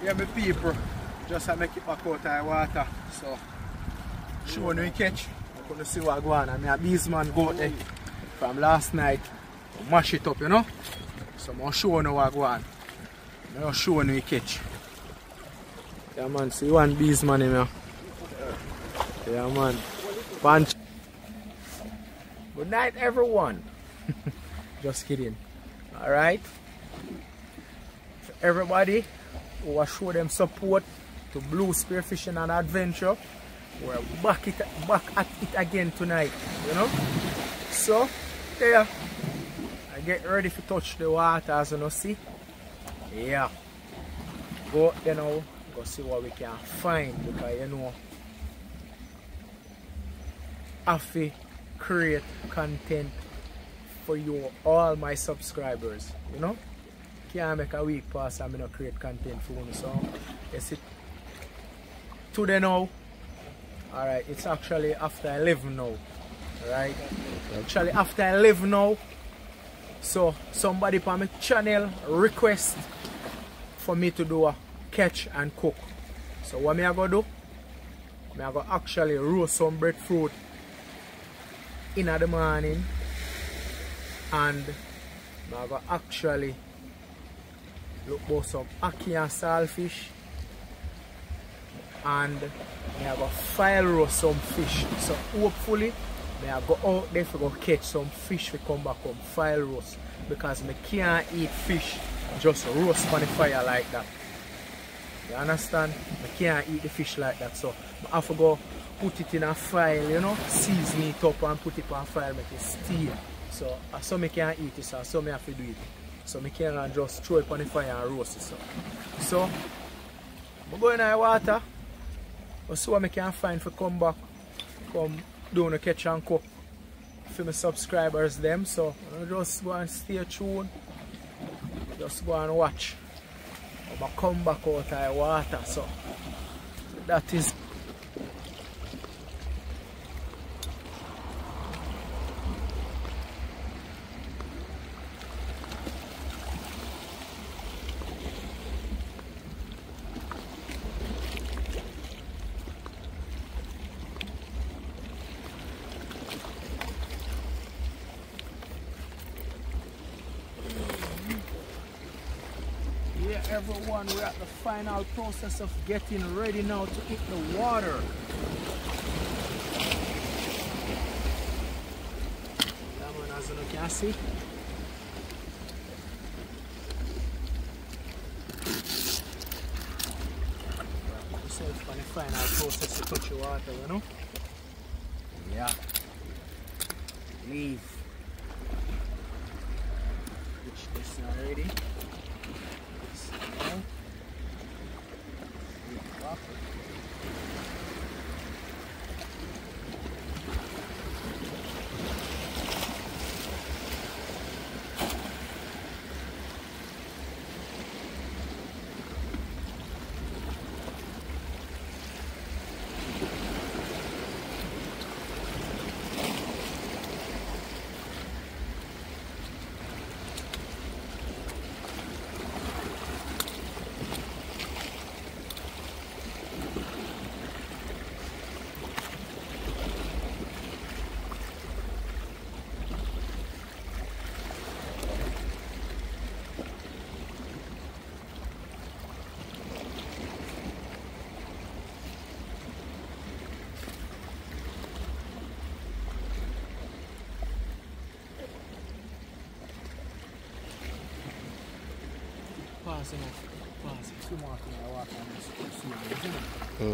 Yeah, my people, just to make it back out of the water. So, showing we catch. I'm going to see what going on. And my bees man go out there from last night. Mash it up, you know. So, I'm showing you what going on. I'm showing we catch. Yeah, man, see one bees man in here. Yeah, man. Punch. Good night, everyone. Just kidding. Alright. Everybody who will show them support to Blue Spearfishing and Adventure, we're back at it again tonight, you know. So there, I get ready to touch the water, as you know, see. Yeah, go you know, go see what we can find, because you know I have to create content for you, all my subscribers, you know. Can't make a week pass and I don't create content for you. So yes, it today now. Alright, it's actually after 11 now. Alright, actually after 11 now. So somebody on my channel request for me to do a catch and cook. So what me I go do? Me I go actually roast some breadfruit in the morning, and I go actually look for some ackee and saltfish, and I go file roast some fish. So hopefully I go out there to go catch some fish to come back home file roast, because I can't eat fish just roast on the fire like that. You understand? I can't eat the fish like that, so I have to go put it in a file, you know, season it up and put it on fire, make it steam. So I can't eat it, so I have to do it. So I can't just throw it on the fire and roast it. So I'm going in the water. I'll see what I can find for come back, come doing a catch and cook for my subscribers them. So I just go and stay tuned. Just go and watch. I'll come back out of the water. So that is. Everyone, we're at the final process of getting ready now to hit the water. That one, as you can see. This is for the final process to touch the water, you know? Yeah. Leave. Which this already. Pause enough. Pause. Two more things I walk on this. You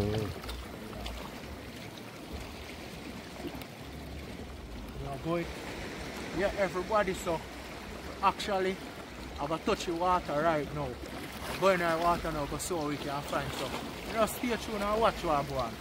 know, boy. Yeah, everybody, so actually I got touch the water right now. I'm going in the water now to see what we can find. So just stay tuned and watch what I'm going.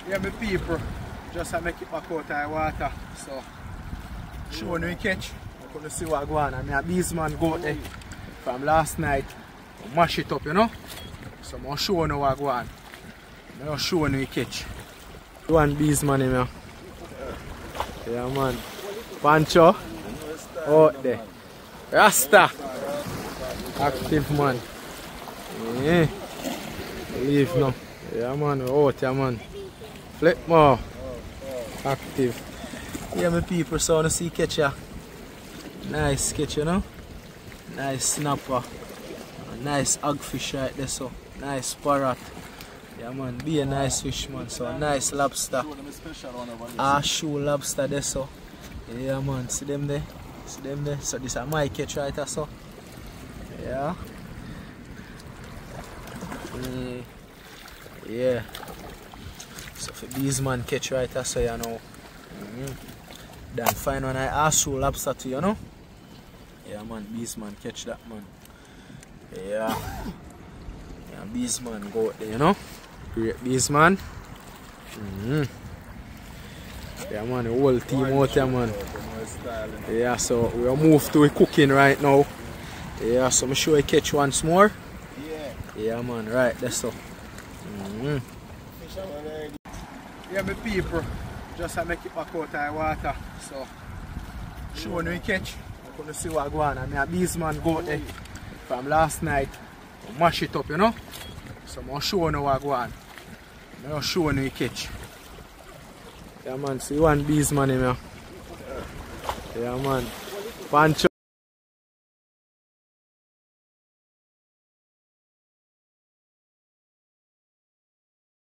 Yeah, my people, just to make it back out of the water. So, showing we catch. I couldn't see what going on. I mean, these man go out there from last night. Mash it up, you know. So I'm show you what I go on. I'm show you catch. One bees man in here. Yeah man. Pancho. Out there. Rasta. Active man. Yeah. Leave now. Yeah man, we're out here man. Flip more. Active. Yeah my people, so I want to see catch ya. Nice catch, you know. Nice snapper. Nice hagfish right there, so nice parrot. Yeah man, be a nice fish man, so a nice lobster. Shoe lobster there, so yeah man, see them there? See them there? So this is my catch right there, so yeah. Yeah. So for these man catch right there, so you know. Then find one I shoe lobster too, you know. Yeah man, bees man catch that man. Yeah. Yeah, bees man go out there, you know. Great bees man. Yeah man, the whole team out there man. Yeah, so we are moved to cooking right now. Yeah, so I'm sure I catch once more. Yeah man, right, that's so. Yeah my people, just make it back out of the water. So showing we catch. I'm gonna see what go on. I mean a bees man go out there from last night. Mash it up, you know. So I'm showing you what go on. I'm showing you catch. Yeah man, see one bees man in here. Yeah man. Pancho.